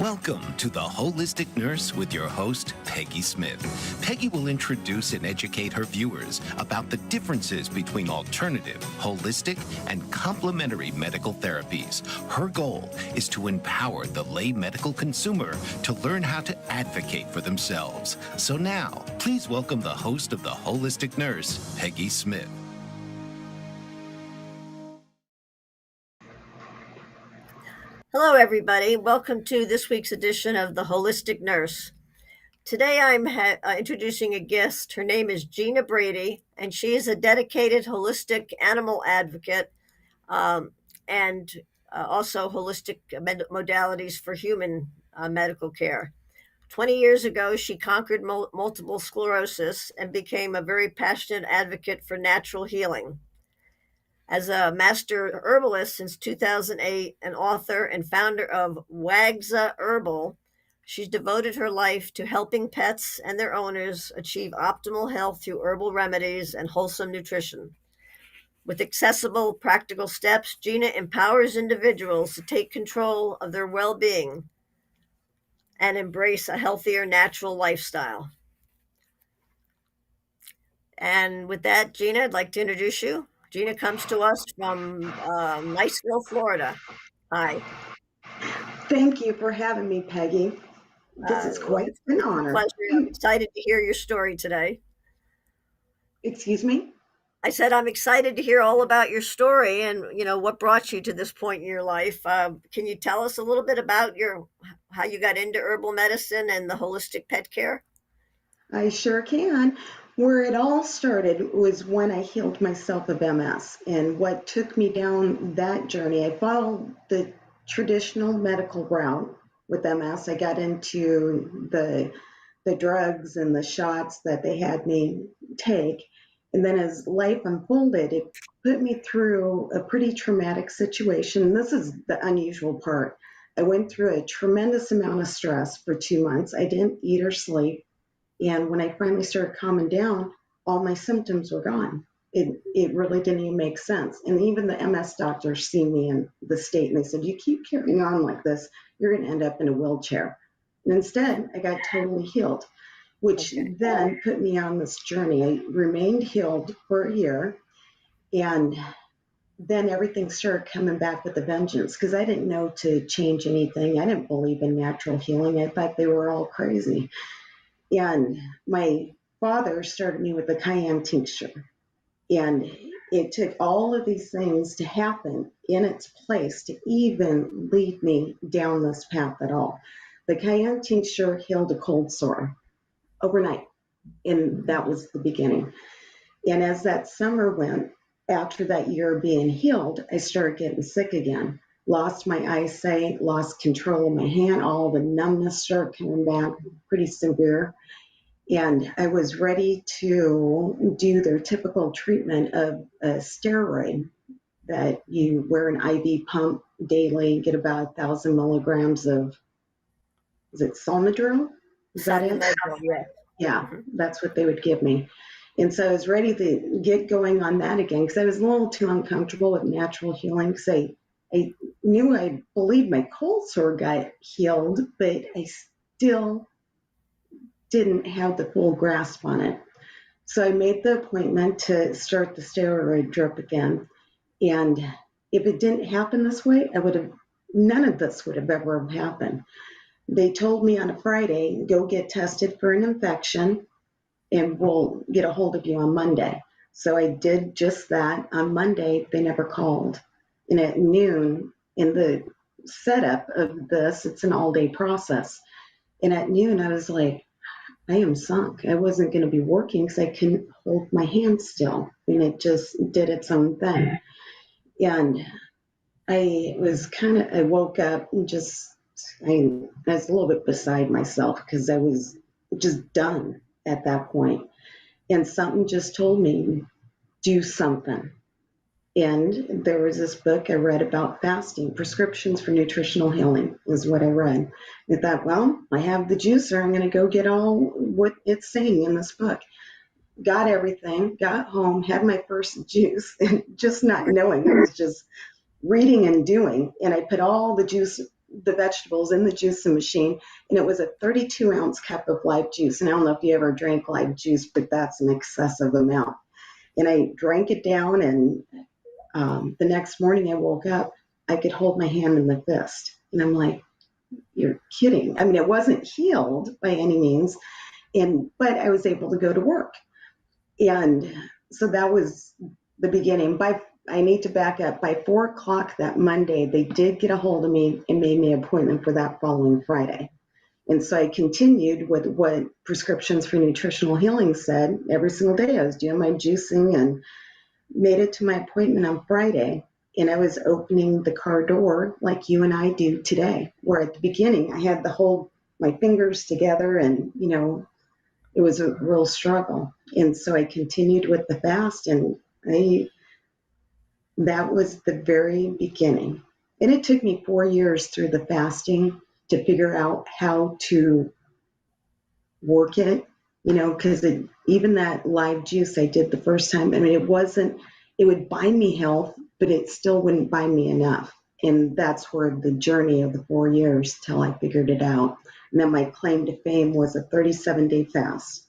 Welcome to The Holistic Nurse with your host, Peggy Smith. Peggy will introduce and educate her viewers about the differences between alternative, holistic, and complementary medical therapies. Her goal is to empower the lay medical consumer to learn how to advocate for themselves. So now, please welcome the host of The Holistic Nurse, Peggy Smith. Hello, everybody. Welcome to this week's edition of The Holistic Nurse. Today, I'm introducing a guest. Her name is Gina Brady, and she is a dedicated holistic animal advocate and also holistic modalities for human medical care. 20 years ago, she conquered multiple sclerosis and became a very passionate advocate for natural healing. As a master herbalist since 2008, an author and founder of Wagza Herbal, she's devoted her life to helping pets and their owners achieve optimal health through herbal remedies and wholesome nutrition. With accessible, practical steps, Gina empowers individuals to take control of their well-being and embrace a healthier, natural lifestyle. And with that, Gina, I'd like to introduce you. Gina comes to us from Niceville, Florida. Hi. Thank you for having me, Peggy. This is quite an honor. Pleasure. I'm excited to hear your story today. Excuse me? I said I'm excited to hear all about your story and, what brought you to this point in your life. Can you tell us a little bit about how you got into herbal medicine and the holistic pet care? I sure can. Where it all started was when I healed myself of MS. And what took me down that journey, I followed the traditional medical route with MS. I got into the drugs and the shots that they had me take. And then as life unfolded, it put me through a pretty traumatic situation. This is the unusual part. I went through a tremendous amount of stress for 2 months. I didn't eat or sleep. And when I finally started calming down, all my symptoms were gone. It really didn't even make sense. And even the MS doctors see me in the state and they said, you keep carrying on like this, you're going to end up in a wheelchair. And instead, I got totally healed, which then put me on this journey. I remained healed for a year. And then everything started coming back with a vengeance because I didn't know to change anything. I didn't believe in natural healing. I thought they were all crazy. And my father started me with a cayenne tincture. And it took all of these things to happen in its place to even lead me down this path at all. The cayenne tincture healed a cold sore overnight. And that was the beginning. And as that summer went, after that year of being healed, I started getting sick again. Lost my eyesight, lost control of my hand, all the numbness started coming back pretty severe. And I was ready to do their typical treatment of a steroid that you wear an IV pump daily, get about 1,000 milligrams of, is it Solmadril? Is that it? Yeah, that's what they would give me. And so I was ready to get going on that again because I was a little too uncomfortable with natural healing because I knew I believed my cold sore got healed, but I still didn't have the full grasp on it. So I made the appointment to start the steroid drip again. And if it didn't happen this way, none of this would have ever happened. They told me on a Friday, go get tested for an infection and we'll get a hold of you on Monday. So I did just that. On Monday, they never called. And at noon, in the setup of this, it's an all-day process. And at noon, I was like, I am sunk. I wasn't going to be working because I couldn't hold my hand still. And it just did its own thing. And I woke up and I was a little bit beside myself because I was just done at that point. And something just told me, do something. And there was this book I read about fasting, prescriptions for nutritional healing is what I read. I thought, well, I have the juicer. I'm going to go get all what it's saying in this book. Got everything, got home, had my first juice, and just not knowing. I was just reading and doing. And I put all the juice the vegetables in the juicing machine, and it was a 32-ounce cup of live juice. And I don't know if you ever drank live juice, but that's an excessive amount. And I drank it down, and the next morning I woke up, I could hold my hand in the fist. And I'm like, you're kidding. I mean, it wasn't healed by any means, but I was able to go to work. And so that was the beginning. I need to back up. By 4 o'clock that Monday, they did get a hold of me and made me an appointment for that following Friday. And so I continued with what prescriptions for nutritional healing said. Every single day I was doing my juicing and made it to my appointment on Friday. And I was opening the car door like you and I do today, where at the beginning I had to hold my fingers together, and, it was a real struggle. And so I continued with the fast, and that was the very beginning. And it took me 4 years through the fasting to figure out how to work it, because even that live juice I did the first time, I mean, it would buy me health, but it still wouldn't buy me enough. And that's where the journey of the 4 years till I figured it out. And then my claim to fame was a 37-day fast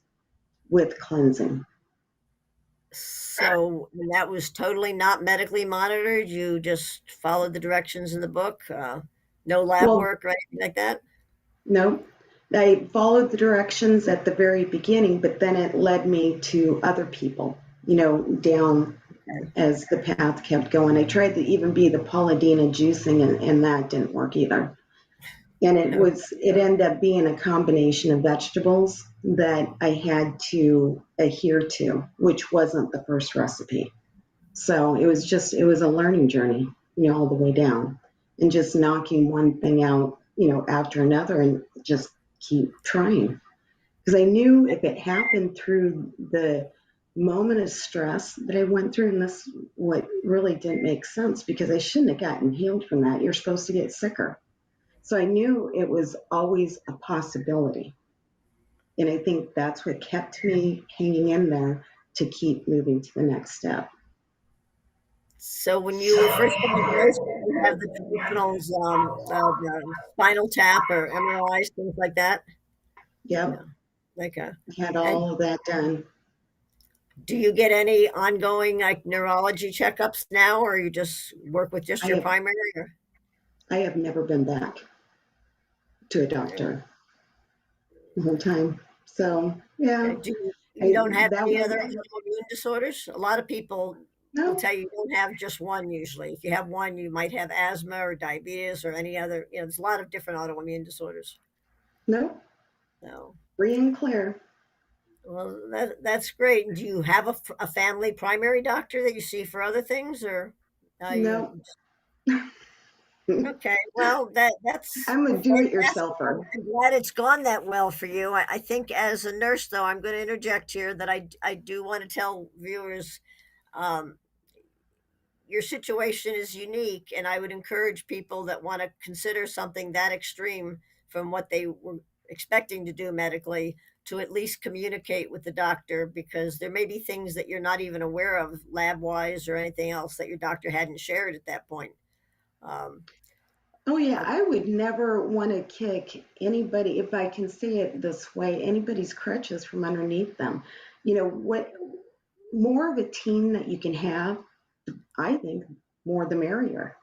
with cleansing. So that was totally not medically monitored. You just followed the directions in the book. No lab work or anything like that. No, I followed the directions at the very beginning, but then it led me to other people, down as the path kept going. I tried to even be the Paula Dina juicing, and that didn't work either. And it ended up being a combination of vegetables that I had to adhere to, which wasn't the first recipe. So it was a learning journey, all the way down, and just knocking one thing out, after another, and just keep trying. Because I knew if it happened through the moment of stress that I went through, and this what really didn't make sense, because I shouldn't have gotten healed from that. You're supposed to get sicker. So I knew it was always a possibility. And I think that's what kept me hanging in there to keep moving to the next step. So when you were first diagnosed, you have the traditionals, the spinal tap or MRIs, things like that. Yep. Yeah. I had all of that done. Do you get any ongoing like neurology checkups now, or you just work with just your primary? Or? I have never been back to a doctor the whole time. So yeah. You don't have any other autoimmune disorders? A lot of people will tell you don't have just one usually. If you have one, you might have asthma or diabetes or any other, there's a lot of different autoimmune disorders. No. No. Free and clear. Well, that's great. Do you have a family primary doctor that you see for other things, or no? Okay, well that's I'm a do-it-yourselfer. I'm glad it's gone that well for you. I think as a nurse, though, I'm going to interject here that I do want to tell viewers, your situation is unique, and I would encourage people that want to consider something that extreme from what they were expecting to do medically to at least communicate with the doctor, because there may be things that you're not even aware of lab wise or anything else that your doctor hadn't shared at that point. Oh yeah, I would never want to kick anybody, if I can say it this way, anybody's crutches from underneath them. What more of a team that you can have, I think more the merrier.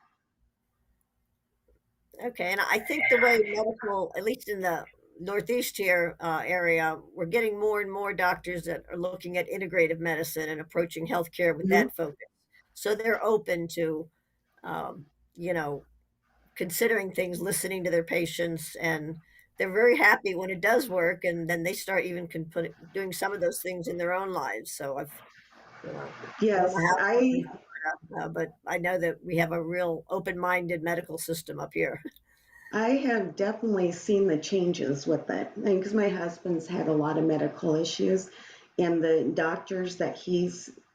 Okay, and I think the way medical, at least in the Northeast here area, we're getting more and more doctors that are looking at integrative medicine and approaching healthcare with that focus. So they're open to, you know, considering things, listening to their patients, and they're very happy when it does work. And then they start even doing some of those things in their own lives. So I Yes, don't know how, but I know that we have a real open-minded medical system up here. I have definitely seen the changes with it. Because my husband's had a lot of medical issues, and the doctors that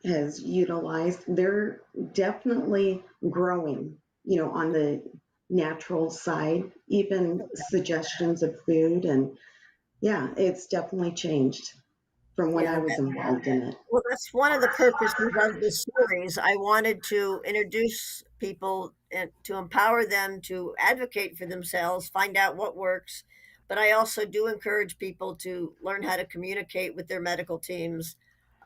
has utilized, they're definitely growing, on the natural side, even suggestions of food. And yeah, it's definitely changed. from when I Yeah. was involved in it. Well, that's one of the purposes of this series. I wanted to introduce people and to empower them to advocate for themselves, find out what works. But I also do encourage people to learn how to communicate with their medical teams,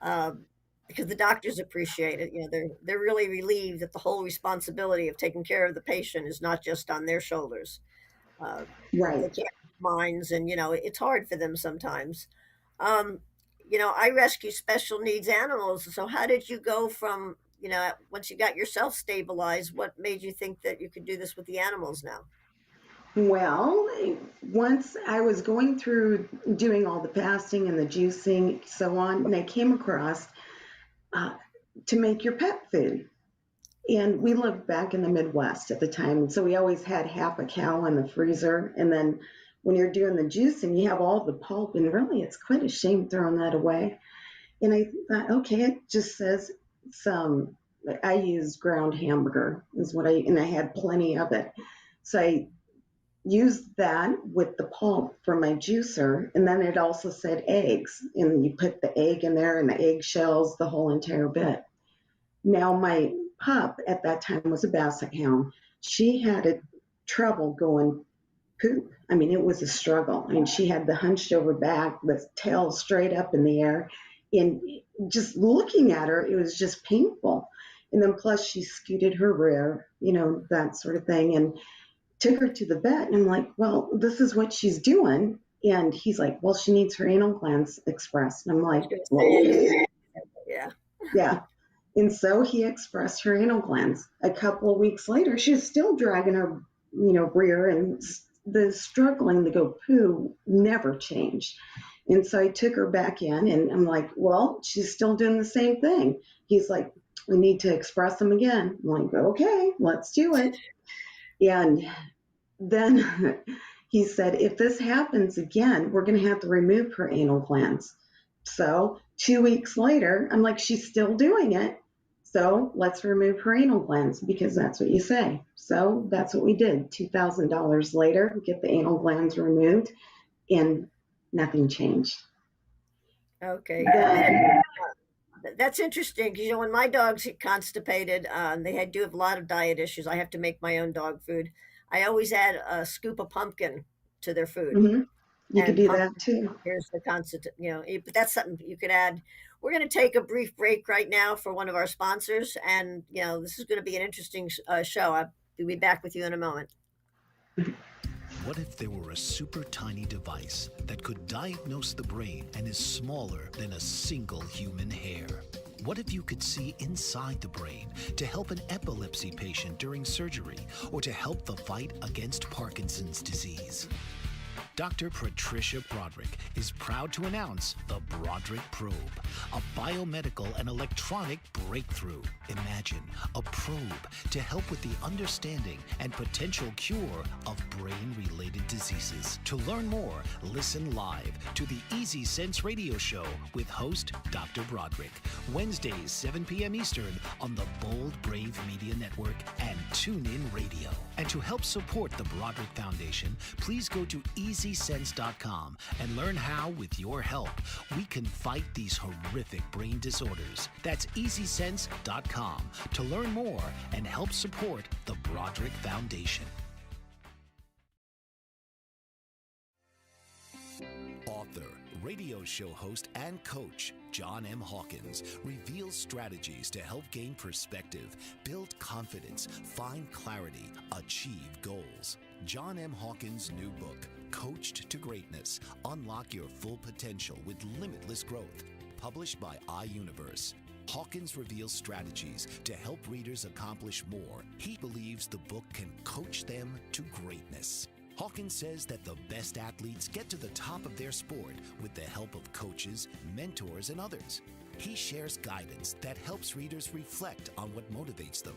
um, because the doctors appreciate it. They're really relieved that the whole responsibility of taking care of the patient is not just on their shoulders. Uh, they Right. can't minds, and it's hard for them sometimes. Um, I rescue special needs animals. So how did you go from, once you got yourself stabilized, what made you think that you could do this with the animals now? Well, once I was going through doing all the fasting and the juicing, so on, and I came across uh, to make your pet food. And we lived back in the Midwest at the time. And so we always had half a cow in the freezer. And then when you're doing the juicing, you have all the pulp. And really, it's quite a shame throwing that away. And I thought, okay, it just says some, I use ground hamburger, is what and I had plenty of it. So I used that with the pulp for my juicer. And then it also said eggs. And you put the egg in there and the eggshells, the whole entire bit. Now, my pup at that time was a basset hound. She had trouble going poop. I mean, it was a struggle. I mean, she had the hunched over back, the tail straight up in the air. And just looking at her, it was just painful. And then plus she scooted her rear, that sort of thing, and took her to the vet. And I'm like, well, this is what she's doing. And he's like, well, she needs her anal glands expressed. And I'm I was like, going to well, say, okay. yeah. Yeah. And so he expressed her anal glands. A couple of weeks later, she was still dragging her, rear, and the struggling to go poo never changed. And so I took her back in, and I'm like, well, she's still doing the same thing. He's like, we need to express them again. I'm like, okay, let's do it. And then he said, if this happens again, we're going to have to remove her anal glands. So 2 weeks later, I'm like, she's still doing it. So let's remove her anal glands because that's what you say. So that's what we did. $2,000 later, get the anal glands removed, and nothing changed. Okay. Then, That's interesting because when my dogs get constipated, do have a lot of diet issues. I have to make my own dog food. I always add a scoop of pumpkin to their food, you could and do that pumpkin too. here's the constant. But that's something you could add. We're going to take a brief break right now for one of our sponsors, and this is going to be an interesting show. I'll be back with you in a moment. What if there were a super tiny device that could diagnose the brain and is smaller than a single human hair? What if you could see inside the brain to help an epilepsy patient during surgery or to help the fight against Parkinson's disease? Dr. Patricia Broderick is proud to announce the Broderick Probe, a biomedical and electronic breakthrough. Imagine a probe to help with the understanding and potential cure of brain-related diseases. To learn more, listen live to the Easy Sense radio show with host Dr. Broderick, Wednesdays 7 p.m. Eastern on the Bold Brave Media Network and TuneIn Radio. And to help support the Broderick Foundation, please go to EasySense.com and learn how, with your help, we can fight these horrific brain disorders. That's EasySense.com to learn more and help support the Broderick Foundation. Author, radio show host, and coach John M. Hawkins reveals strategies to help gain perspective, build confidence, find clarity, achieve goals. John M. Hawkins' new book, Coached to Greatness, Unlock Your Full Potential with Limitless Growth, published by iUniverse. Hawkins reveals strategies to help readers accomplish more. He believes the book can coach them to greatness. Hawkins says that the best athletes get to the top of their sport with the help of coaches, mentors, and others. He shares guidance that helps readers reflect on what motivates them,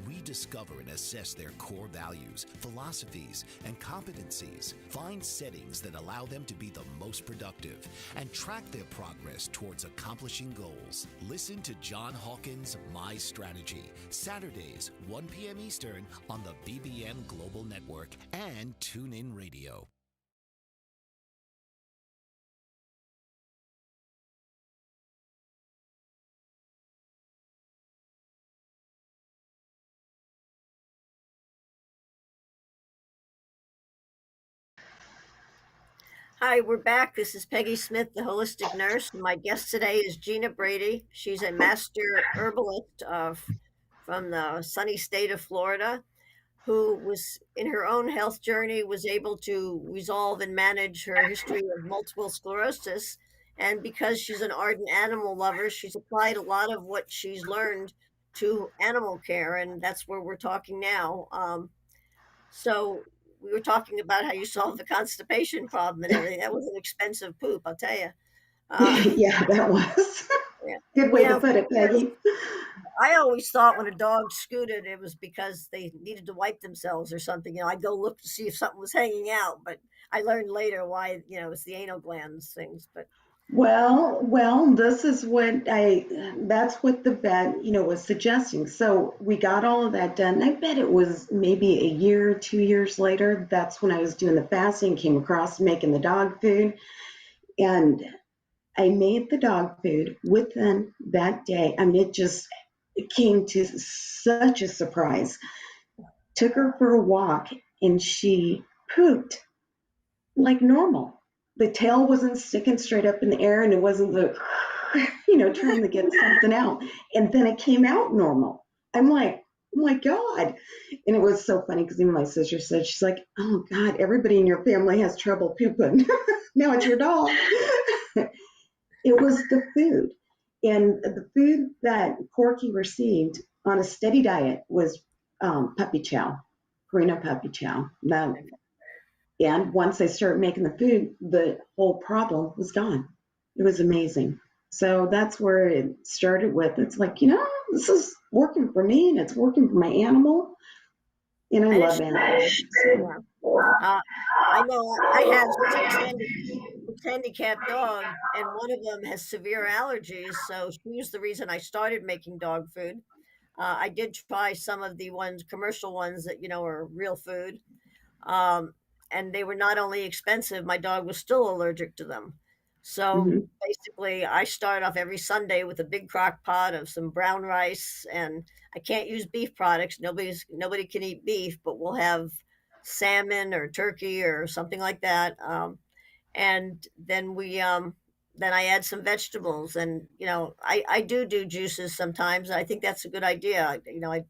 rediscover and assess their core values, philosophies, and competencies, find settings that allow them to be the most productive, and track their progress towards accomplishing goals. Listen to John Hawkins' My Strategy, Saturdays, 1 p.m. Eastern on the BBM Global Network and TuneIn Radio. Hi, we're back. This is Peggy Smith, the holistic nurse. My guest today is Gina Brady. She's a master herbalist from the sunny state of Florida, who was in her own health journey was able to resolve and manage her history of multiple sclerosis. And because she's an ardent animal lover, she's applied a lot of what she's learned to animal care, and that's where we're talking now. So we were talking about how you solved the constipation problem and everything. That was an expensive poop, I'll tell you. Yeah, that was Yeah. good way You to know, put it, Peggy. I always thought when a dog scooted, it was because they needed to wipe themselves or something. I'd go look to see if something was hanging out, but I learned later why, it's the anal glands things. But Well, this is that's what the vet, was suggesting. So we got all of that done. I bet it was maybe a year, 2 years later. That's when I was doing the fasting, came across making the dog food. And I made the dog food within that day. I mean, it came to such a surprise. Took her for a walk and she pooped like normal. The tail wasn't sticking straight up in the air and it wasn't trying to get something out. And then it came out normal. I'm like, oh my God. And it was so funny because even my sister said, she's like, oh God, everybody in your family has trouble pooping. Now it's your dog. It was the food. And the food that Corky received on a steady diet was puppy chow, Purina puppy chow. Now, and once I started making the food, the whole problem was gone. It was amazing. So that's where it started with. It's like, this is working for me and it's working for my animal. And I and love it's, animals. yeah. Uh, I know I have six handicapped dogs, and one of them has severe allergies. So she's the reason I started making dog food. I did try some of the commercial ones that are real food, um, and they were not only expensive. My dog was still allergic to them. So Hmm. basically, I start off every Sunday with a big crock pot of some brown rice, and I can't use beef products. Nobody can eat beef, but we'll have salmon or turkey or something like that. And then I add some vegetables, and I do juices sometimes. I think that's a good idea. I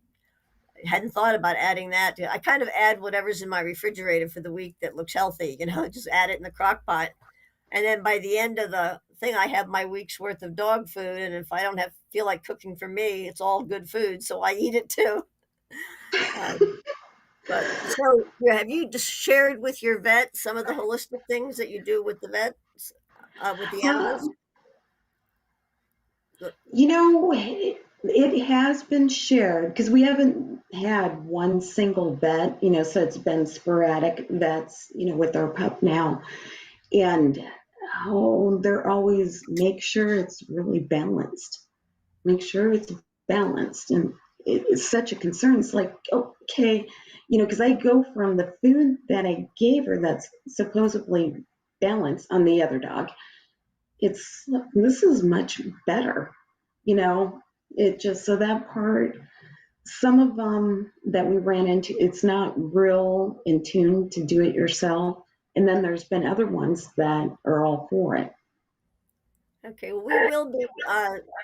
hadn't thought about adding that. I kind of add whatever's in my refrigerator for the week that looks healthy, just add it in the crock pot. And then by the end of the thing, I have my week's worth of dog food. And if I don't feel like cooking for me, it's all good food. So I eat it too. Um, but so have you just shared with your vet some of the holistic things that you do with the vets, with the animals? Um, it has been shared because we haven't had one single vet, so it's been sporadic vets, with our pup now. And they're always make sure it's really balanced. Make sure it's balanced. And it's such a concern. It's like, okay, because I go from the food that I gave her that's supposedly balanced on the other dog. This is much better, you know. It just so that part, some of them that we ran into, it's not real in tune to do it yourself. And then there's been other ones that are all for it. Okay, well, we will be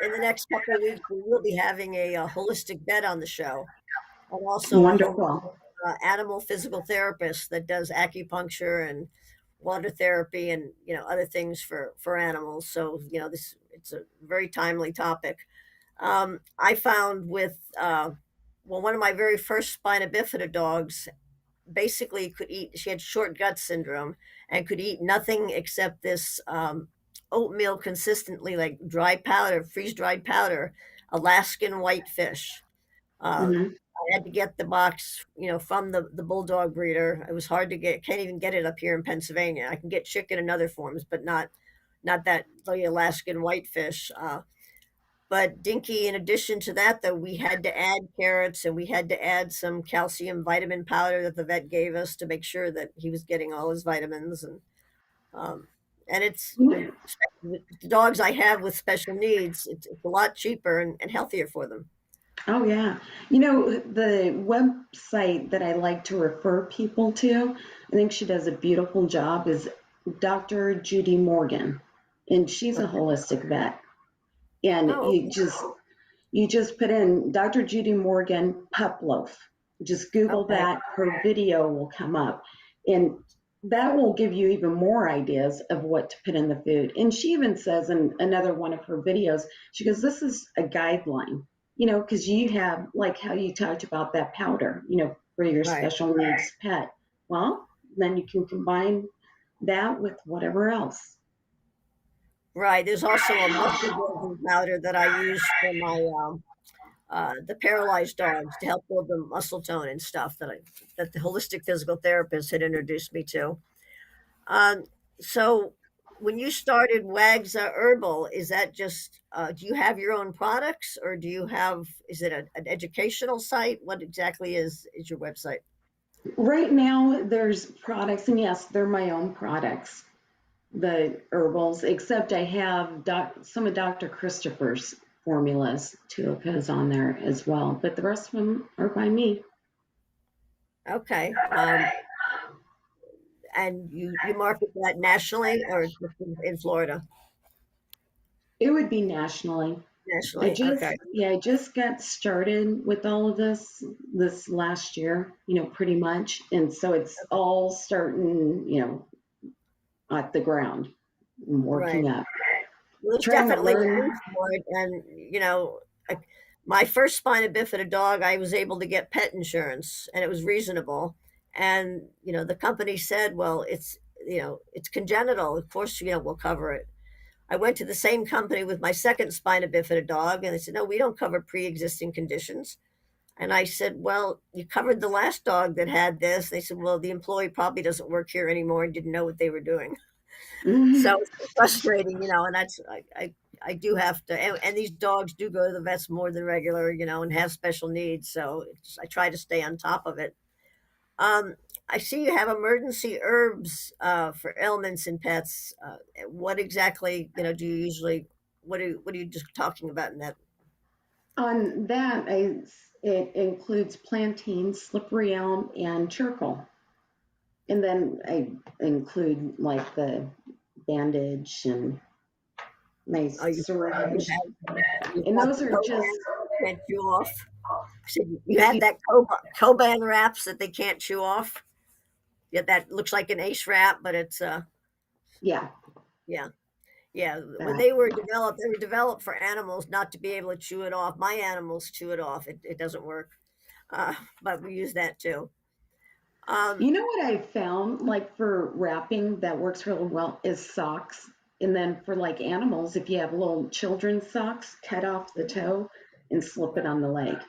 in the next couple of weeks. We will be having a holistic vet on the show, and also a Wonderful. animal physical therapist that does acupuncture and water therapy and other things for animals. So this it's a very timely topic. I found with one of my very first spina bifida dogs basically could eat. She had short gut syndrome and could eat nothing except this oatmeal consistently, like dry powder, freeze dried powder, Alaskan whitefish. Hmm. I had to get the box, from the bulldog breeder. It was hard to get. Can't even get it up here in Pennsylvania. I can get chicken in other forms, but not that the Alaskan whitefish. But Dinky, in addition to that, though, we had to add carrots and we had to add some calcium vitamin powder that the vet gave us to make sure that he was getting all his vitamins. Um, and it's the dogs I have with special needs. It's a lot cheaper and healthier for them. Oh, yeah. The website that I like to refer people to, I think she does a beautiful job, is Dr. Judy Morgan, and she's a holistic vet. And Oh, you just put in Dr. Judy Morgan pup loaf. Just Google okay. that. Her video will come up. And that will give you even more ideas of what to put in the food. And she even says in another one of her videos, she goes, this is a guideline, because you have, like how you talked about that powder, for your Right. special needs pet. Well, then you can combine that with whatever else. Right. There's also a muscle building powder that I use for my the paralyzed dogs to help build the muscle tone and stuff that the holistic physical therapist had introduced me to. Um, so when you started Wags Herbal, is that just do you have your own products, or is it an educational site? What exactly is your website? Right now, there's products, and yes, they're my own products, the herbals, except I have some of Dr. Christopher's formulas, two of his on there as well, but the rest of them are by me. Okay. And you market that nationally or just in Florida? It would be nationally. Nationally. Okay. I just got started with all of this last year, pretty much. And so it's all starting, at the ground and Right. working up. Well, there's Trying to definitely a learn. use for it, and I, my first spina bifida dog, I was able to get pet insurance, and it was reasonable. And the company said, "Well, it's congenital. Of course, we'll cover it." I went to the same company with my second spina bifida dog, and they said, "No, we don't cover pre-existing conditions." And I said, "Well, you covered the last dog that had this." They said, "Well, the employee probably doesn't work here anymore and didn't know what they were doing." So it's frustrating, and I do have to, and these dogs do go to the vets more than regular, and have special needs. So I try to stay on top of it. I see you have emergency herbs for ailments in pets. What exactly, do you usually, what are you just talking about in that? On that, it includes plantain, slippery elm, and charcoal. And then I include like the bandage and my Oh, syringe. you And have those the are just, Coban that they can't chew off. So you if had you, that Coban wraps that they can't chew off. Yeah, that looks like an ace wrap, but it's yeah, yeah. Yeah, when that. they were developed for animals not to be able to chew it off. My animals chew it off. It doesn't work, but we use that too. Um, You know what I found, like for wrapping that works really well is socks. And then for like animals, if you have little children's socks, cut off the toe and slip it on the leg.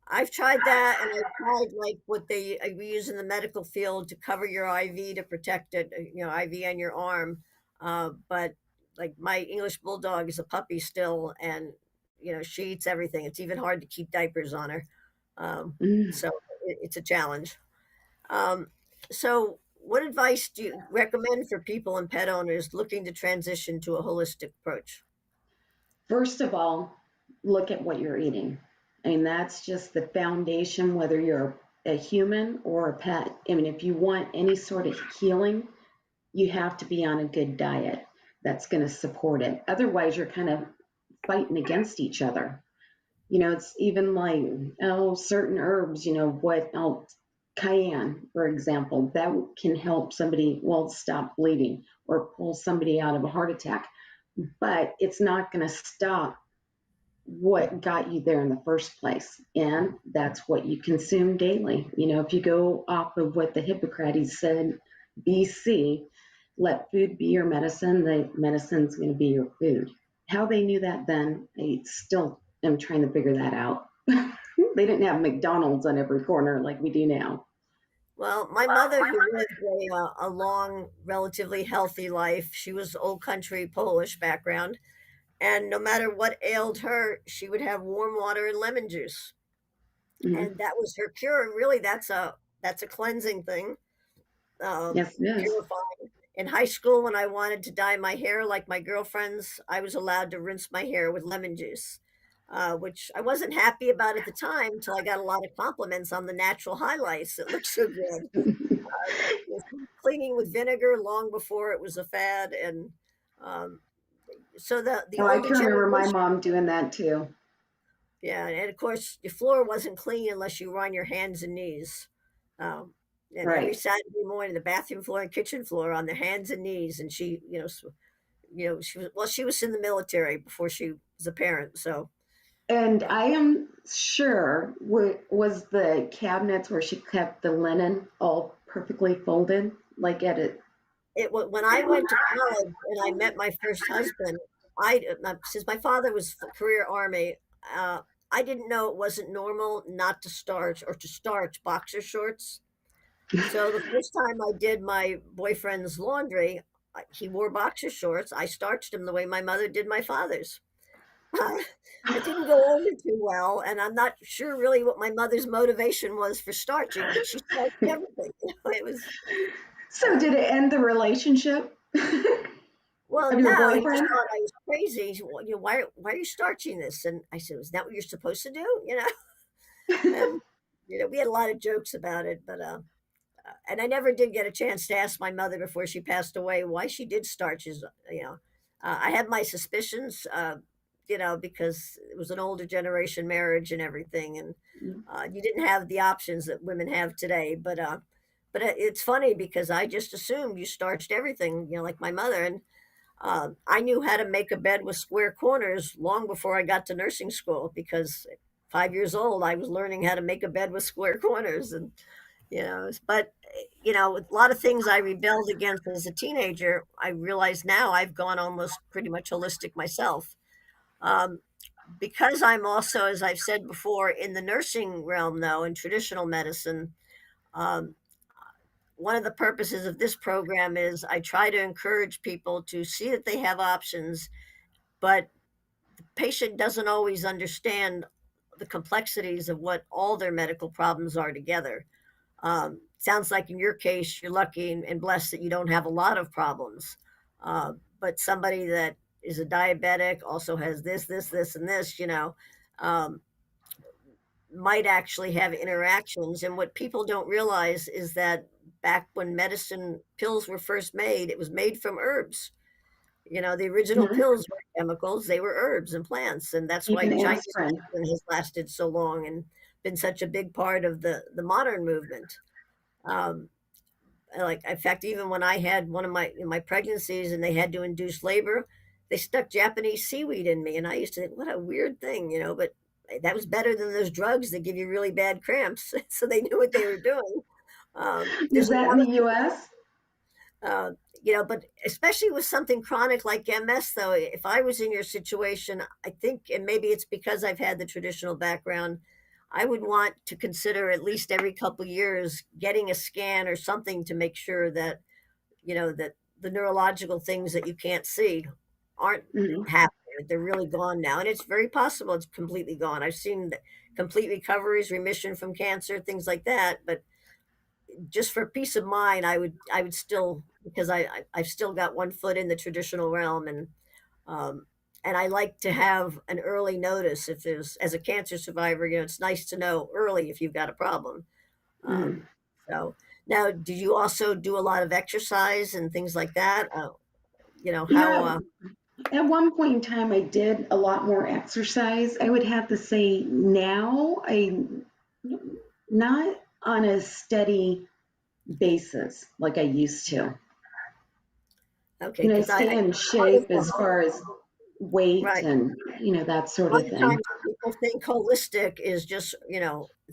I've tried that, and I've tried like what we use in the medical field to cover your IV to protect it, IV on your arm. But like my English bulldog is a puppy still, and she eats everything. It's even hard to keep diapers on her. Mm. So it's a challenge. Um, so, what advice do you recommend for people and pet owners looking to transition to a holistic approach? First of all, look at what you're eating. I mean, that's just the foundation, whether you're a human or a pet. I mean, if you want any sort of healing, you have to be on a good diet that's going to support it. Otherwise, you're kind of fighting against each other. It's even like, certain herbs, what else? Cayenne, for example, that can help somebody, well, stop bleeding or pull somebody out of a heart attack. But it's not going to stop what got you there in the first place. And that's what you consume daily. If you go off of what the Hippocrates said, BC, let food be your medicine, the medicine's going to be your food. How they knew that then, I still am trying to figure that out. They didn't have McDonald's on every corner like we do now. Well, my mother, who lived a long, relatively healthy life, she was old country Polish background, and no matter what ailed her, she would have warm water and lemon juice, Mhm. and that was her cure. And really, that's a cleansing thing, Yes, it is. purifying. In high school, when I wanted to dye my hair like my girlfriends, I was allowed to rinse my hair with lemon juice, which I wasn't happy about at the time until I got a lot of compliments on the natural highlights. It looked so good. Cleaning with vinegar long before it was a fad, and um, so the Oh, I older can remember my generation, mom doing that too. yeah, and of course your floor wasn't clean unless you were on your hands and knees. Um, and every Right. Saturday morning, the bathroom floor and kitchen floor on their hands and knees. And she, she was in the military before she was a parent. So And uh, I am sure was the cabinets where she kept the linen all perfectly folded, like at it. it when I went to college and I met my first husband, since my father was career Army, I didn't know it wasn't normal not to starch or to starch boxer shorts. So the first time I did my boyfriend's laundry, he wore boxer shorts. I starched him the way my mother did my father's. Uh, it didn't go over too well, and I'm not sure really what my mother's motivation was for starching, but she starched everything. It was So uh, did it end the relationship well, of your no, he just boyfriend? thought I was crazy. He said, "Well, why are you starching this?" And I said, "Is that what you're supposed to do?" And we had a lot of jokes about it, but and I never did get a chance to ask my mother before she passed away why she did starches. I had my suspicions, because it was an older generation marriage and everything, and you didn't have the options that women have today. But it's funny because I just assumed you starched everything, like my mother, and I knew how to make a bed with square corners long before I got to nursing school because 5 years old I was learning how to make a bed with square corners, and but a lot of things I rebelled against as a teenager, I realize now I've gone almost pretty much holistic myself. Um, because I'm also, as I've said before, in the nursing realm, though, in traditional medicine, um, one of the purposes of this program is I try to encourage people to see that they have options, but the patient doesn't always understand the complexities of what all their medical problems are together. Sounds like in your case, you're lucky and blessed that you don't have a lot of problems. But somebody that is a diabetic also has this, and this, um, might actually have interactions. And what people don't realize is that back when medicine pills were first made, it was made from herbs. The original Mhm. pills were chemicals, they were herbs and plants. And that's why Even Chinese aspirin. medicine has lasted so long and been such a big part of the modern movement. Um, like, in fact, even when I had one of my pregnancies and they had to induce labor, they stuck Japanese seaweed in me, and I used to think, what a weird thing, but that was better than those drugs that give you really bad cramps. So they knew what they were doing. Is There's a that in lot the US? uh, but especially with something chronic like MS, though, if I was in your situation, I think, and maybe it's because I've had the traditional background, I would want to consider at least every couple years getting a scan or something to make sure that that the neurological things that you can't see aren't Mhm. happening. They're really gone now, and it's very possible it's completely gone. I've seen complete recoveries, remission from cancer, things like that, but just for peace of mind, I would still, because I've still got one foot in the traditional realm, um, and I like to have an early notice if there's, as a cancer survivor, it's nice to know early if you've got a problem. Um, Mhm. so now, did you also do a lot of exercise and things like that? You How? know, at one point in time, I did a lot more exercise. I would have to say now I not on a steady basis like I used to. Okay, because Stay in part of shape as the far as weight right. and, that A sort lot of of thing. times people think holistic is just,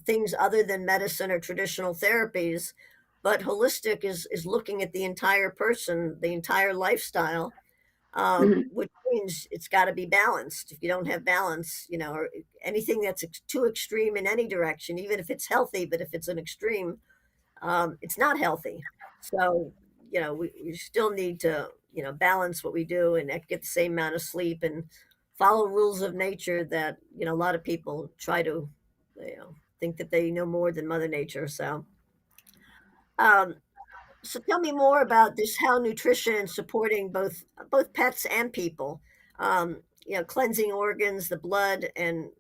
things other than medicine or traditional therapies, but holistic is looking at the entire person, the entire lifestyle, Mhm. which means it's got to be balanced. If you don't have balance, or anything that's too extreme in any direction, even if it's healthy, but if it's an extreme, it's not healthy. So, we still need to, balance what we do and get the same amount of sleep and follow rules of nature that, a lot of people try to, think that they know more than Mother Nature. Um, so tell me more about this, how nutrition and supporting both pets and people, cleansing organs, the blood, and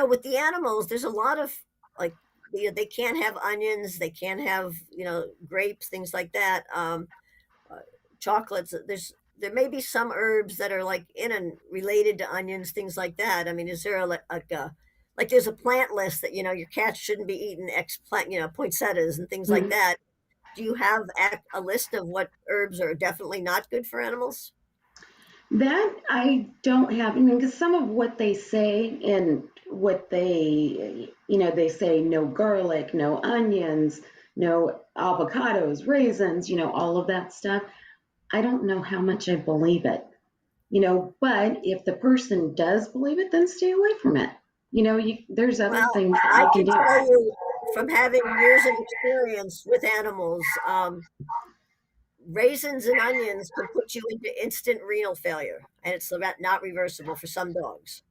with the animals, there's a lot of like they can't have onions, they can't have, grapes, things like that. Uh, Chocolates. There may be some herbs that are like in and related to onions, things like that. I mean, is there like there's a plant list that your cat shouldn't be eating X plant, poinsettias and things like Mhm. that. Do you have a list of what herbs are definitely not good for animals? That I don't have, I mean, because some of what they say and what they say no garlic, no onions, no avocados, raisins, all of that stuff. I don't know how much I believe it, but if the person does believe it, then stay away from it. There's other Well, things that I you can can do. tell you from having years of experience with animals, raisins and onions can put you into instant renal failure, and it's not reversible for some dogs.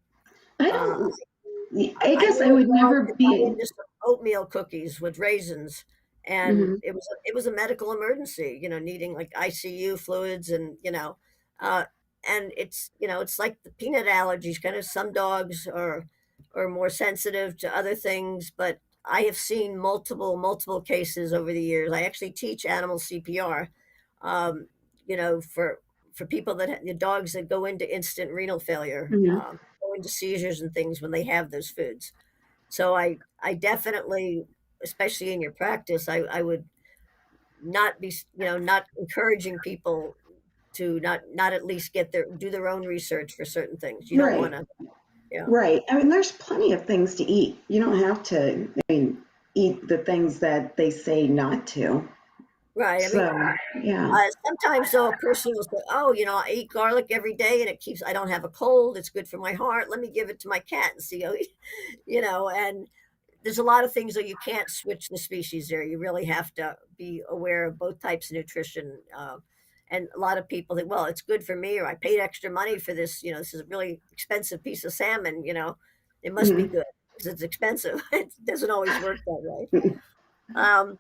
I Uh, don't, I I guess knew I would a dog never that got be. into some oatmeal cookies with raisins, and Mhm. it was a medical emergency. Needing like ICU fluids, uh, and it's like the peanut allergies. Kind of some dogs are more sensitive to other things, but I have seen multiple cases over the years. I actually teach animal CPR, um, for people the dogs that go into instant renal failure. Mhm. Go into seizures and things when they have those foods. So I definitely, especially in your practice, I would not be, not encouraging people to not at least do their own research for certain things. You don't want Right. to, yeah, Right. I mean, there's plenty of things to eat. You don't have to, eat the things that they say not to. right. I mean, So, yeah. sometimes though a person will say, "Oh, I eat garlic every day, and I don't have a cold. It's good for my heart. Let me give it to my cat and see how," and there's a lot of things that you can't switch the species there. You really have to be aware of both types of nutrition. And a lot of people think, well, it's good for me, or I paid extra money for this. This is a really expensive piece of salmon. It must be Mhm. good because it's expensive. It doesn't always work that way. Um,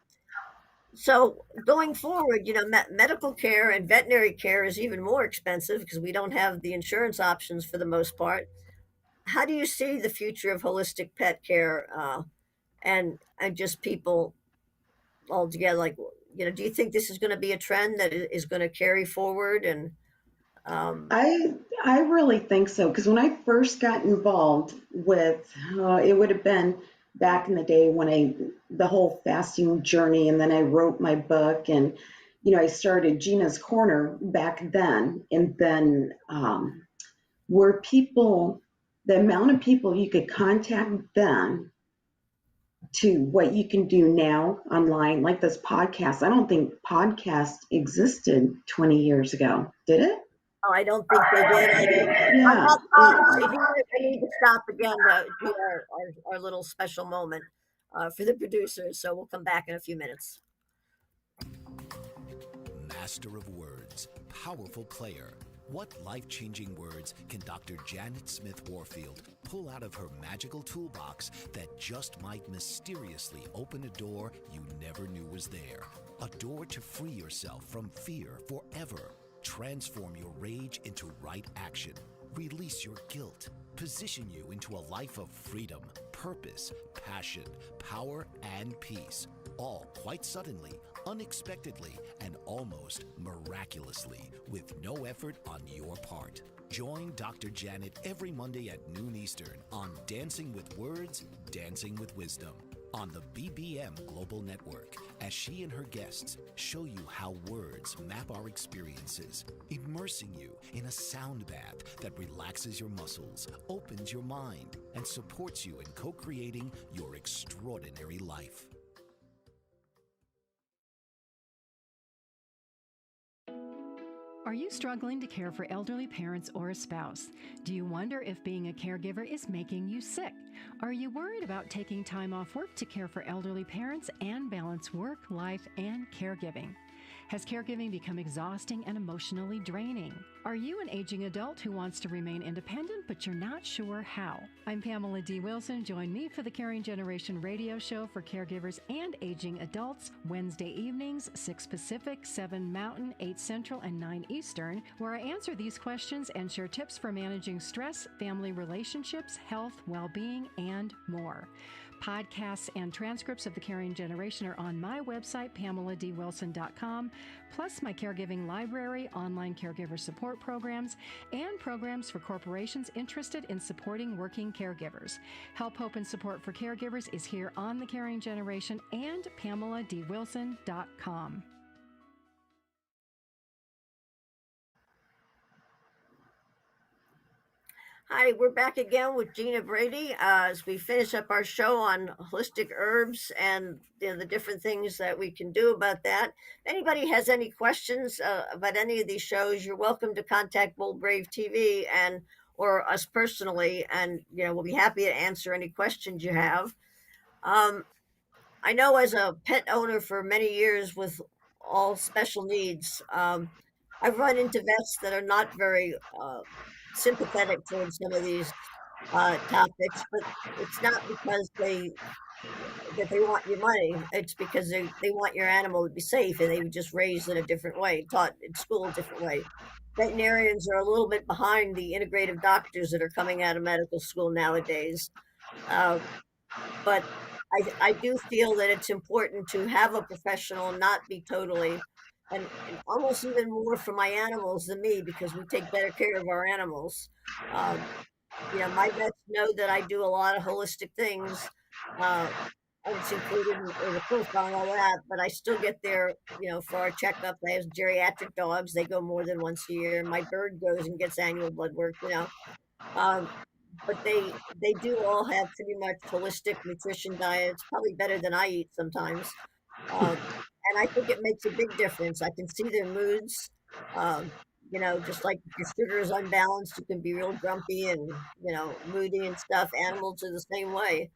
so going forward, medical care and veterinary care is even more expensive because we don't have the insurance options for the most part. How do you see the future of holistic pet care? And just people altogether, like, do you think this is going to be a trend that is going to carry forward? And um I really think so because when I first got involved with, it would have been back in the day when the whole fasting journey, and then I wrote my book, and I started Gina's Corner back then, and then were people, the amount of people you could contact then to what you can do now online, like this podcast. I don't think podcast existed 20 years ago, did it? oh, I don't think they did. Yeah. I need to stop again to do our little special moment for the producers, so we'll come back in a few minutes. Master of words, powerful player. What life-changing words can Dr. Janet Smith Warfield pull out of her magical toolbox that just might mysteriously open a door you never knew was there? A door to free yourself from fear forever. Transform your rage into right action. Release your guilt. Position you into a life of freedom, purpose, passion, power, and peace. All quite suddenly, unexpectedly, and almost miraculously, with no effort on your part. Join Dr. Janet every Monday at noon Eastern on Dancing with Words, Dancing with Wisdom on the BBM Global Network, as she and her guests show you how words map our experiences, immersing you in a sound bath that relaxes your muscles, opens your mind, and supports you in co-creating your extraordinary life. Are you struggling to care for elderly parents or a spouse? Do you wonder if being a caregiver is making you sick? Are you worried about taking time off work to care for elderly parents and balance work, life, and caregiving? Has caregiving become exhausting and emotionally draining? Are you an aging adult who wants to remain independent, but you're not sure how? I'm Pamela D. Wilson. Join me for the Caring Generation radio show for caregivers and aging adults, Wednesday evenings, 6 Pacific, 7 Mountain, 8 Central, and 9 Eastern, where I answer these questions and share tips for managing stress, family relationships, health, well-being, and more. Podcasts and transcripts of The Caring Generation are on my website, PamelaDWilson.com, plus my caregiving library, online caregiver support programs, and programs for corporations interested in supporting working caregivers. Help, hope, and support for caregivers is here on The Caring Generation and PamelaDWilson.com. Hi, we're back again with Gina Brady as we finish up our show on holistic herbs and the different things that we can do about that. If anybody has any questions about any of these shows, you're welcome to contact Bold Brave TV and or us personally, and we'll be happy to answer any questions you have. I know as a pet owner for many years with all special needs, I've run into vets that are not very sympathetic towards some of these topics, but it's not because they want your money. It's because they want your animal to be safe, and they were just raised in a different way, taught in school a different way. Veterinarians are a little bit behind the integrative doctors that are coming out of medical school nowadays. But I do feel that it's important to have a professional and not be totally, and almost even more for my animals than me, because we take better care of our animals. Um, my vets know that I do a lot of holistic things. Uh, and it's included in the profile and all that, but I still get there, for our checkup. I have geriatric dogs. They go more than once a year. My bird goes and gets annual blood work. Um, but they do all have pretty much holistic nutrition diets, probably better than I eat sometimes. And I think it makes a big difference. I can see their moods. Um, just like if your sugar is unbalanced, you can be real grumpy and moody and stuff. Animals are the same way.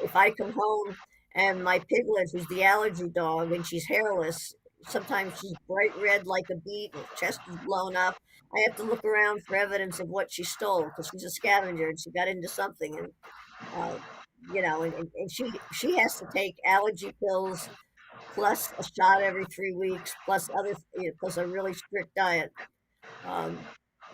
If I come home and my piglet, who's the allergy dog, and she's hairless, sometimes she's bright red like a beet, and her chest is blown up. I have to look around for evidence of what she stole because she's a scavenger and she got into something, and uh, and she has to take allergy pills plus a shot every 3 weeks, plus plus a really strict diet. Um,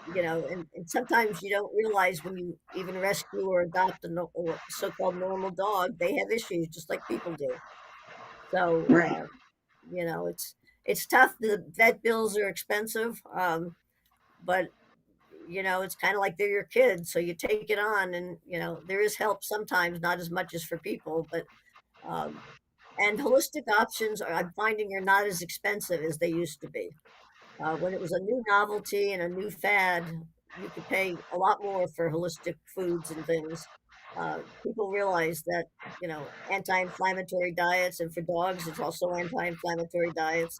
and sometimes you don't realize when you even rescue or adopt a or so-called normal dog, they have issues just like people do. So, Right. it's tough. The vet bills are expensive, but it's kind of like they're your kids, so you take it on, and there is help sometimes, not as much as for people, but um, and holistic options I'm finding are not as expensive as they used to be. When it was a new novelty and a new fad, you could pay a lot more for holistic foods and things. People realize that, anti-inflammatory diets, and for dogs, it's also anti-inflammatory diets.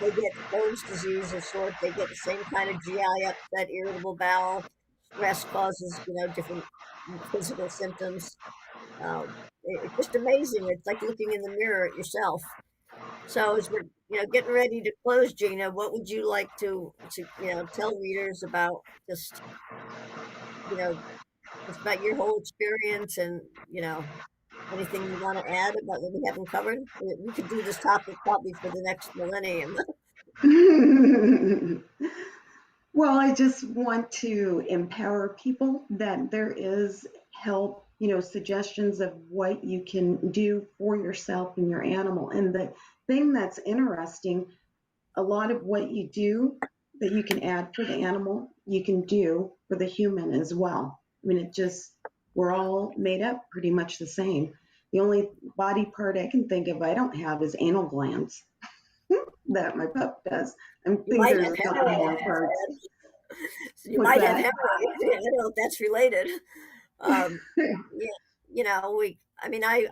They get Crohn's disease of sort. They get the same kind of GI upset, irritable bowel. Stress causes, different physical symptoms. It's just amazing. It's like looking in the mirror at yourself. So as we're getting ready to close, Gina, what would you like to tell readers about you know just about your whole experience, and anything you want to add about what we haven't covered? We could do this topic probably for the next millennium. Well, I just want to empower people that there is help, suggestions of what you can do for yourself and your animal. And the thing that's interesting, a lot of what you do that you can add for the animal, you can do for the human as well. I mean, we're all made up pretty much the same. The only body part I can think of I don't have is anal glands that my pup does. I You think might there's have a couple more hemorrhoids. parts. You What's might have that? hemorrhoids. I don't know if that's related. Um, yeah,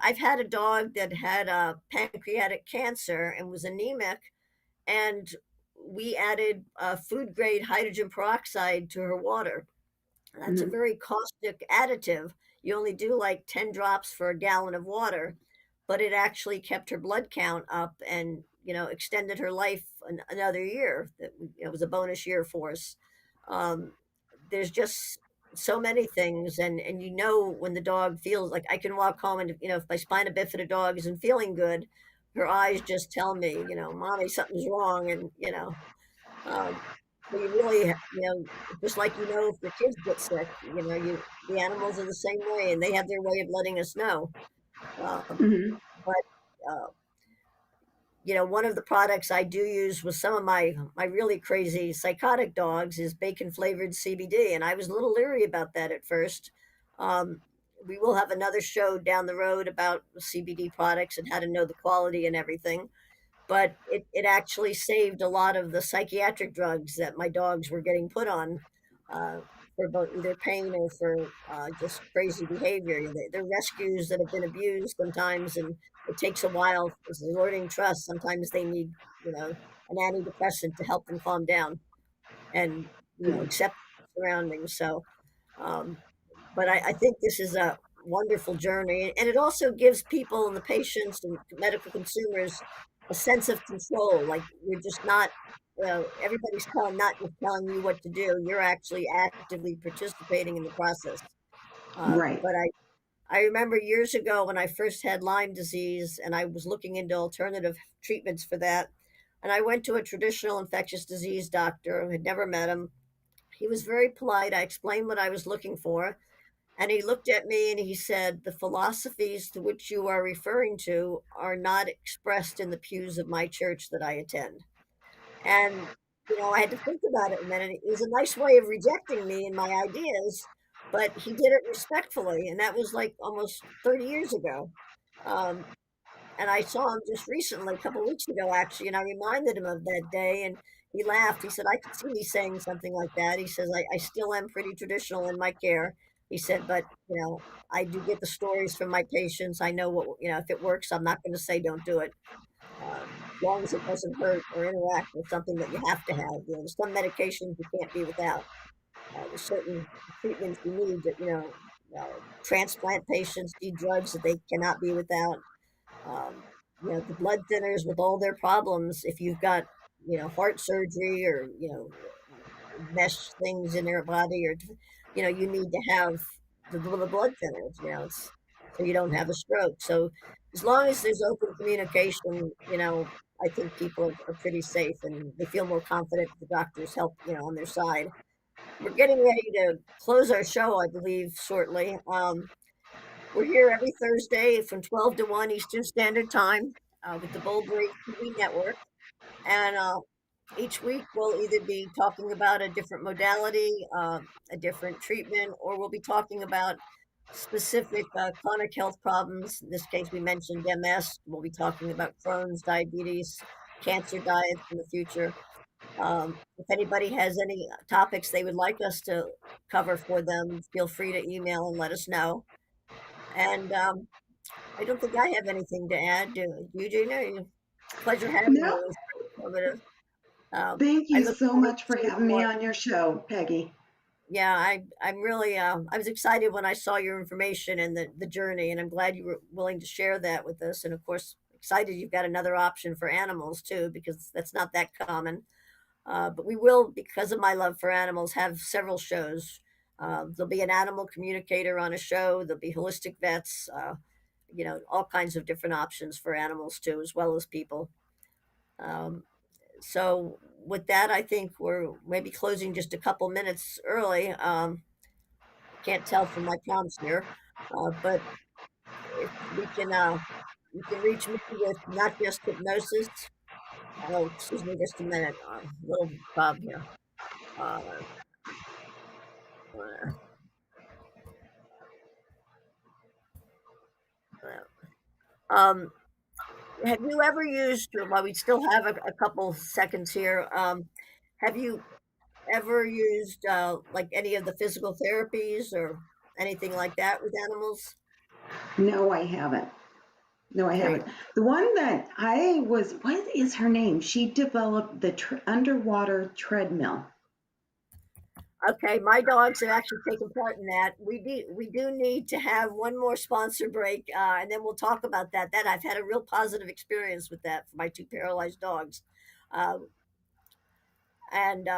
I've had a dog that had pancreatic cancer and was anemic, and we added food grade hydrogen peroxide to her water. That's a Mhm. very caustic additive. You only do like 10 drops for a gallon of water, but it actually kept her blood count up and, extended her life another year. That it was a bonus year for us. Um, there's just so many things, and when the dog feels like I can walk home, and if my spina bifida dog isn't feeling good, her eyes just tell me, mommy, something's wrong, and um, So you really, just like if your kids get sick, the animals are the same way, and they have their way of letting us know. Um, Hmm. but uh, one of the products I do use with some of my really crazy psychotic dogs is bacon flavored CBD, and I was a little leery about that at first. Um, we will have another show down the road about CBD products and how to know the quality and everything, but it actually saved a lot of the psychiatric drugs that my dogs were getting put on, uh, for both either pain or for just crazy behavior. They're rescues that have been abused sometimes, and it takes a while. It's learning trust. Sometimes they need, an antidepressant to help them calm down and accept surroundings. So, um, but I think this is a wonderful journey, and it also gives people and the patients and medical consumers a sense of control. Like you're just not, everybody's not just telling you what to do. You're actually actively participating in the process. Right. But I remember years ago when I first had Lyme disease, and I was looking into alternative treatments for that. And I went to a traditional infectious disease doctor. I had never met him. He was very polite. I explained what I was looking for, and he looked at me and he said, "The philosophies to which you are referring to are not expressed in the pews of my church that I attend." And, I had to think about it a minute. It was a nice way of rejecting me and my ideas, but he did it respectfully. And that was like almost 30 years ago. Um, and I saw him just recently, a couple weeks ago, actually, and I reminded him of that day. And he laughed. He said, "I could see me saying something like that." He says, I still am pretty traditional in my care. He said, "But, I do get the stories from my patients. I know what, if it works, I'm not going to say don't do it. As long as it doesn't hurt or interact with something that you have to have. There's some medications you can't be without. There's certain treatments you need that, transplant patients need drugs that they cannot be without. um, the blood thinners with all their problems, if you've got, heart surgery or, mesh things in their body, or, you need to have the blood thinners, it's so you don't have a stroke. So as long as there's open communication, I think people are pretty safe and they feel more confident the doctors help, on their side. We're getting ready to close our show, I believe, shortly. We're here every Thursday from 12 to 1 Eastern Standard Time, with the Bullberry TV network. And each week we'll either be talking about a different modality, a different treatment, or we'll be talking about specific chronic health problems. In this case, we mentioned MS. We'll be talking about Crohn's, diabetes, cancer diets in the future. If anybody has any topics they would like us to cover for them, feel free to email and let us know. And I don't think I have anything to add. Do you, Gina? Pleasure having No, you. It was very informative. thank I you look so forward much to for seeing having me more. on your show, Peggy. Yeah, I'm really I was excited when I saw your information and the journey, and I'm glad you were willing to share that with us. And of course, excited you've got another option for animals too, because that's not that common. But we will, because of my love for animals, have several shows. There'll be an animal communicator on a show. There'll be holistic vets. All kinds of different options for animals too, as well as people. Um, so with that, I think we're maybe closing just a couple minutes early. Can't tell from my prompts here, but if we can, you can reach me with not just hypnosis. Oh, excuse me, just a minute. Little Bob here. Uh, um, have you ever used? While we still have a couple seconds here, have you ever used like any of the physical therapies or anything like that with animals? No, I haven't. No, I Great. haven't. The one that I was, what is her name? She developed the underwater treadmill. Okay, my dogs have actually taken part in that. We do need to have one more sponsor break, and then we'll talk about that. That I've had a real positive experience with that for my two paralyzed dogs, uh, and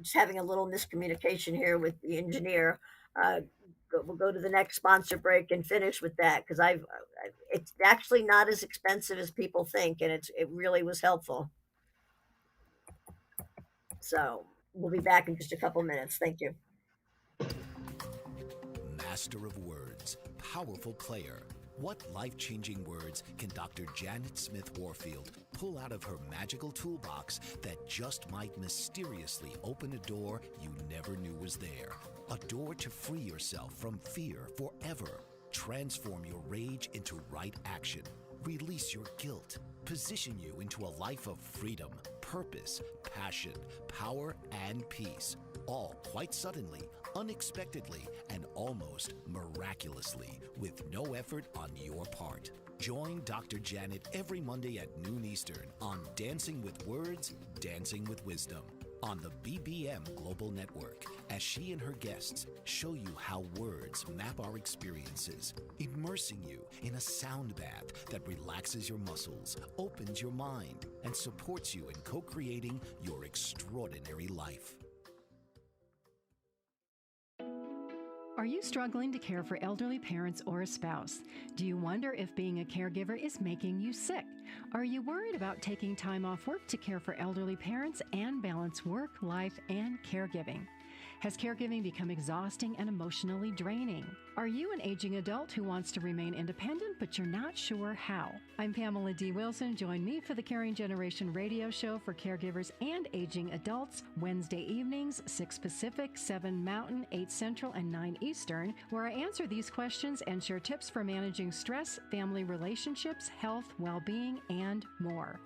just having a little miscommunication here with the engineer. Uh, we'll go to the next sponsor break and finish with that because it's actually not as expensive as people think, and it really was helpful. So we'll be back in just a couple minutes. Thank you. Master of words, powerful player. What life-changing words can Dr. Janet Smith Warfield pull out of her magical toolbox that just might mysteriously open a door you never knew was there? A door to free yourself from fear forever. Transform your rage into right action. Release your guilt. Position you into a life of freedom, purpose, passion, power, and peace. All quite suddenly, unexpectedly, and almost miraculously, with no effort on your part. Join Dr. Janet every Monday at noon Eastern on Dancing with Words, Dancing with Wisdom on the BBM Global Network, as she and her guests show you how words map our experiences, immersing you in a sound bath that relaxes your muscles, opens your mind, and supports you in co-creating your extraordinary life. Are you struggling to care for elderly parents or a spouse? Do you wonder if being a caregiver is making you sick? Are you worried about taking time off work to care for elderly parents and balance work, life, and caregiving? Has caregiving become exhausting and emotionally draining? Are you an aging adult who wants to remain independent, but you're not sure how? I'm Pamela D. Wilson. Join me for the Caring Generation radio show for caregivers and aging adults, Wednesday evenings, 6 Pacific, 7 Mountain, 8 Central, and 9 Eastern, where I answer these questions and share tips for managing stress, family relationships, health, well-being, and more.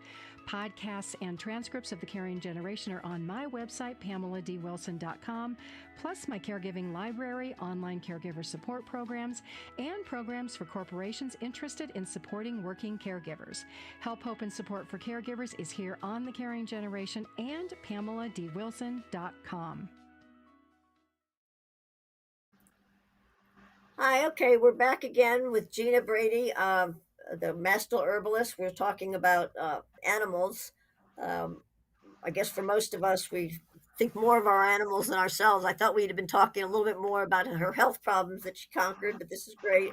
Podcasts and transcripts of The Caring Generation are on my website, PamelaDWilson.com, plus my caregiving library, online caregiver support programs, and programs for corporations interested in supporting working caregivers. Help, hope, and support for caregivers is here on The Caring Generation and PamelaDWilson.com. Hi, okay, we're back again with Gina Brady, the master herbalist. We're talking about animals. I guess for most of us, we think more of our animals than ourselves. I thought we'd have been talking a little bit more about her health problems that she conquered, but this is great.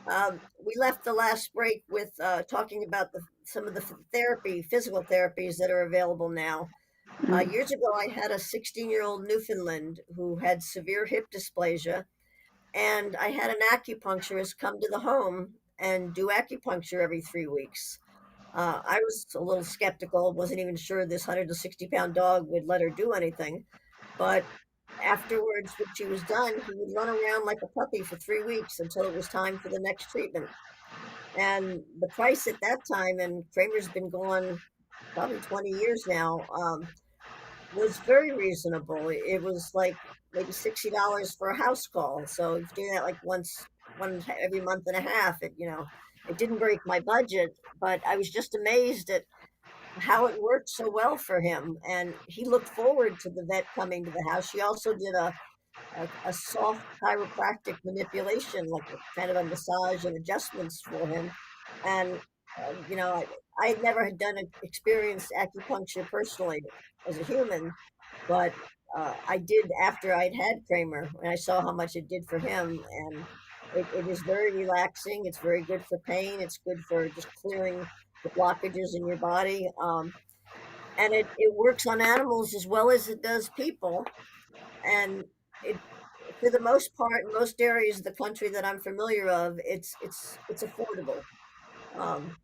We left the last break with talking about some of the physical therapies that are available now. Years ago, I had a 16-year-old Newfoundland who had severe hip dysplasia, and I had an acupuncturist come to the home and do acupuncture every 3 weeks. I was a little skeptical, wasn't even sure this 160-pound dog would let her do anything. But afterwards, when she was done, he would run around like a puppy for 3 weeks until it was time for the next treatment. And the price at that time, and Kramer's been gone probably 20 years now, was very reasonable. It was like maybe $60 for a house call. So if you're doing that like one every month and a half, it didn't break my budget, but I was just amazed at how it worked so well for him. And he looked forward to the vet coming to the house. She also did a soft chiropractic manipulation, like kind of a massage and adjustments for him. And, I had never had done experienced acupuncture personally as a human, but I did after I'd had Kramer, and I saw how much it did for him. And it is very relaxing. It's very good for pain. It's good for just clearing the blockages in your body. And it works on animals as well as it does people. And it, for the most part, in most areas of the country that I'm familiar of, it's affordable. Um,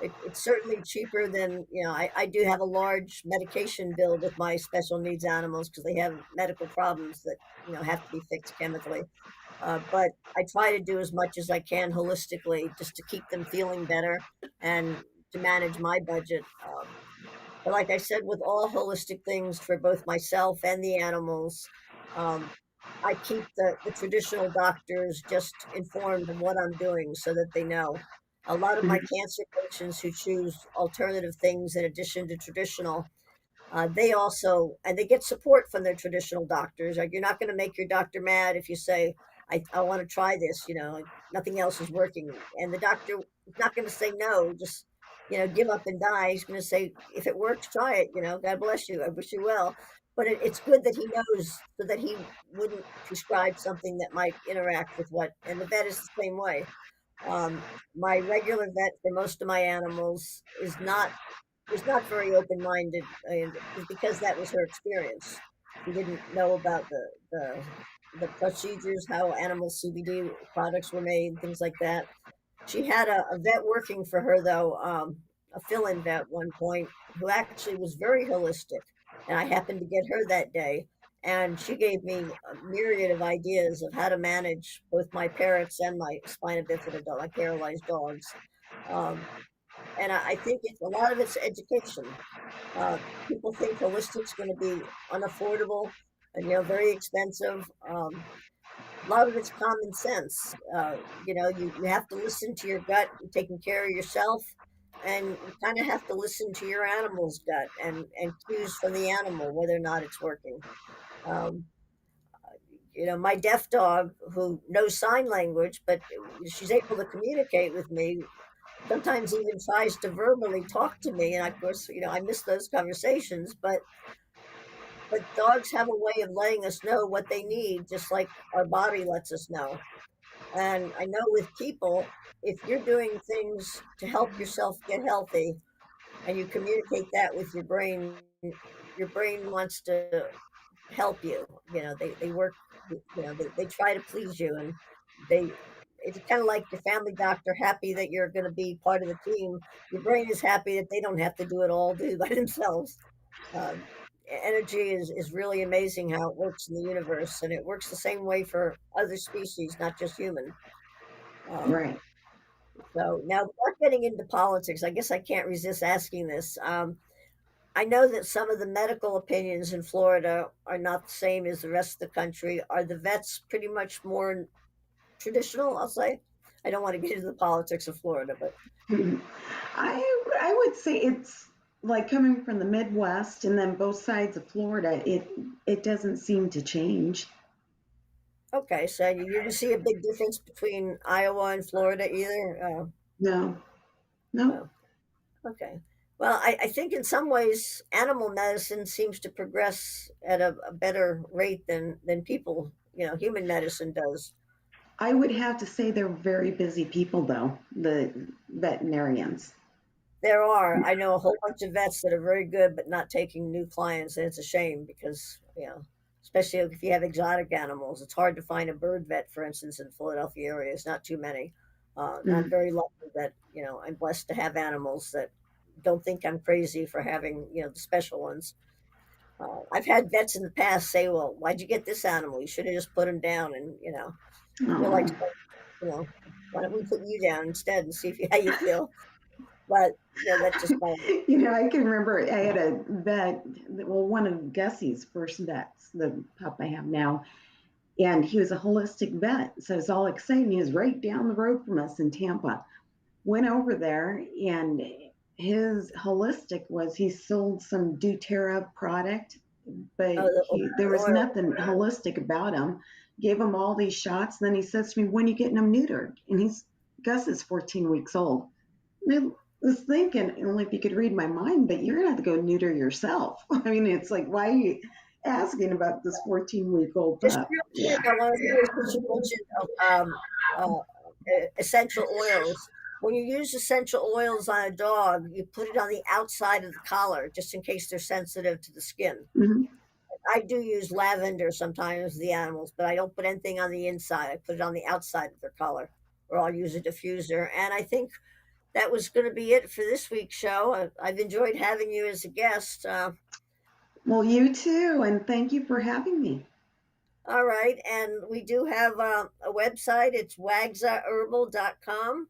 it's certainly cheaper than, I do have a large medication bill with my special needs animals because they have medical problems that, have to be fixed chemically. But I try to do as much as I can holistically just to keep them feeling better and to manage my budget. But like I said, with all holistic things for both myself and the animals, um, I keep the traditional doctors just informed of what I'm doing so that they know. A lot of my cancer patients who choose alternative things in addition to traditional, they get support from their traditional doctors. Like, you're not going to make your doctor mad if you say, I want to try this, like nothing else is working. And the doctor is not going to say no, just, give up and die. He's going to say, if it works, try it, God bless you. I wish you well. But it's good that he knows so that he wouldn't prescribe something that might interact with and the vet is the same way. My regular vet for most of my animals is not was not very open-minded, and because that was her experience. She didn't know about the procedures, how animal CBD products were made, things like that. She had a vet working for her, though, a fill-in vet at one point, who actually was very holistic, and I happened to get her that day, and she gave me a myriad of ideas of how to manage both my parrots and my spina bifida dog, my paralyzed dogs. Um, and I think it's a lot of it's education. Uh, People think holistic's going to be unaffordable and very expensive. A lot of it's common sense. You have to listen to your gut, and taking care of yourself, and you kind of have to listen to your animal's gut and cues from the animal whether or not it's working. Um, my deaf dog, who knows sign language, but she's able to communicate with me, sometimes even tries to verbally talk to me. And of course, I miss those conversations, but dogs have a way of letting us know what they need, just like our body lets us know. And I know with people, if you're doing things to help yourself get healthy and you communicate that with your brain wants to help you. They work, they try to please you, and they it's kind of like your family doctor happy that you're going to be part of the team. Your brain is happy that they don't have to do it all do by themselves. Um, Energy is really amazing how it works in the universe, and it works the same way for other species, not just human. Um, Right. so now, without getting into politics, I guess I can't resist asking this. I know that some of the medical opinions in Florida are not the same as the rest of the country. Are the vets pretty much more traditional, I'll say? I don't want to get into the politics of Florida, but I would say it's like coming from the Midwest and then both sides of Florida. It doesn't seem to change. okay. So you didn't see a big difference between Iowa and Florida either? No, no. Oh, okay. Well, I think in some ways animal medicine seems to progress at a better rate than people, human medicine does. I would have to say they're very busy people, though, the veterinarians. There are. I know a whole bunch of vets that are very good, but not taking new clients, and it's a shame because, especially if you have exotic animals, it's hard to find a bird vet, for instance, in the Philadelphia area. It's not too many. And I'm Mhm. very lucky that, I'm blessed to have animals that don't think I'm crazy for having, the special ones. I've had vets in the past say, "Well, why'd you get this animal? You should have just put him down." And you're like, Oh. you know, why don't we put you down instead and see how you feel? But that's just my I can remember I had a vet, well, one of Gussie's first vets, the pup I have now, and he was a holistic vet. So it's all exciting. He was right down the road from us in Tampa. Went over there, and his holistic was he sold some doTERRA product, but there the was oil. nothing holistic about him. Gave him all these shots, and then he says to me, "When are you getting him neutered?" And Gus is 14 weeks old. And I was thinking, only if you could read my mind, but you're gonna have to go neuter yourself. I mean, it's like, why are you asking about this 14-week-old Just pup? real Yeah. quick, I want to say, since you mentioned essential oils. When you use essential oils on a dog, you put it on the outside of the collar, just in case they're sensitive to the skin. Mhm. I do use lavender sometimes with the animals, but I don't put anything on the inside. I put it on the outside of their collar, or I'll use a diffuser. And I think that was going to be it for this week's show. I've enjoyed having you as a guest. Well, you too, and thank you for having me. All right. And we do have a website. It's wagzaherbal.com.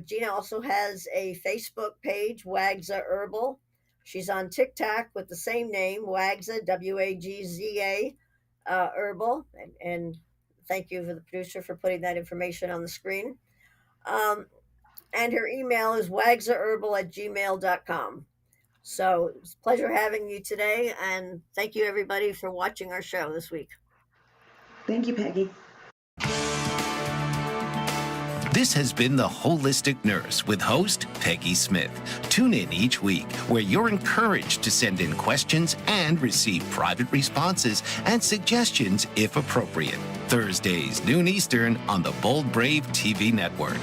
Gina also has a Facebook page, Wagza Herbal. She's on TikTok with the same name, Wagza, Wagza Herbal. And thank you for the producer for putting that information on the screen. Um, and her email is wagzaherbal@gmail.com. So it's a pleasure having you today. And thank you, everybody, for watching our show this week. Thank you, Peggy. This has been The Holistic Nurse with host Peggy Smith. Tune in each week where you're encouraged to send in questions and receive private responses and suggestions if appropriate. Thursdays, noon Eastern on the Bold Brave TV network.